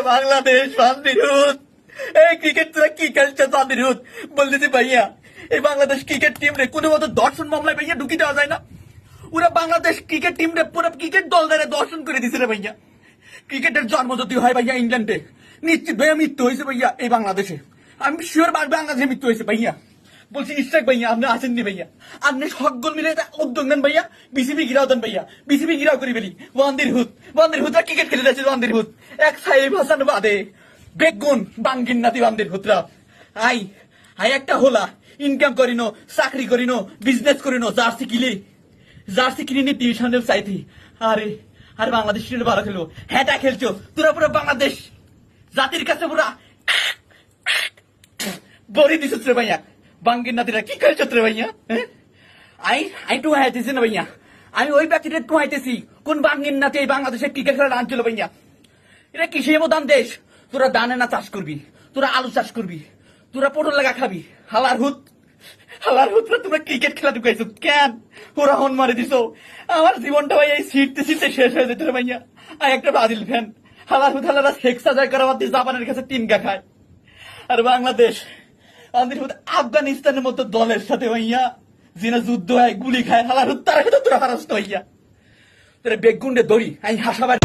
বাংলাদেশ বান্দিরুদ, এই ক্রিকেট তোরা কি খেলছে বান্দিরুদ? বলতেছি ভাইয়া, এই বাংলাদেশ ক্রিকেট টিম রে কোনো মতো দর্শন মামলায় ভাইয়া ঢুকি দেওয়া যায় না। ওরা বাংলাদেশ ক্রিকেট টিম রে পুরো ক্রিকেট দল দ্বারা দর্শন করে দিছে রে ভাইয়া। ক্রিকেটের জন্ম যদি হয় ভাইয়া ইংল্যান্ডে, নিশ্চিত ভাইয়া মৃত্যু হয়েছে ভাইয়া এই বাংলাদেশে। আমি শিওর বাংলাদেশে মৃত্যু হয়েছে ভাইয়া। বলছি ইস্টাক ভাইয়া, আপনি আসেননি ভাইয়া, আপনি সকল মিলে উদ্যোগ নেন ভাইয়া, বিসিবি গিরাও দেন ভাইয়া, বিসিবি গিরাও করি বেরি। ওয়ান্দির হুতরা ক্রিকেট খেলে যাচ্ছে, ওয়ান্দির হুত এক সাইব হাসান বাদে বেগুন বাঙ্গিন নাতি ওয়ান্দির হুতরা। আই আই একটা হোলা ইনকাম করিনো, চাকরি করিনো, বিজনেস করিনো, জার্সি কিনে নি টিভি সামনে চাইতি। আরে আরে বাংলাদেশ ভালো খেলবো, হ্যাঁ খেলছো তোরা পুরো বাংলাদেশ জাতির কাছে পুরা বড়ি দিছ রে ভাইয়া। বাঙ্গির নাতিরা কি খেলছো রে ভাইয়া? আই টু হাইতেছি না ভাইয়া, আমি ওই ব্যক্তিটা টু হাইতেছি। কোন বাঙ্গির নাতি এই বাংলাদেশের ক্রিকেট খেলা আনছিল ভাইয়া? এটা কিসে দান দেশ? তোরা দানে না চাষ করবি, তোরা আলু চাষ করবি, তোরা পটল লাগা খাবি। হালার হুতরা তোমরা ক্রিকেট খেলা ঢুকাইছো কেন? ওরা হন মারি দিছ। আমার জীবনটা ভাই এই সিটতে শেষ হয়ে যেত রে ভাইয়া। আর একটা ব্রাজিল ফ্যান, হালারা শেখ সাজাই করা বাদ দিয়ে জাপানের কাছে তিনকা খায়। আর বাংলাদেশ আফগানিস্তানের মতো দলের সাথে ভাইয়া যিনি যুদ্ধ হয়, গুলি খায়, হালার তারা তোরা হারাস ভাইয়া। তোরা বেগুন্ডে দড়ি আমি হাসাবার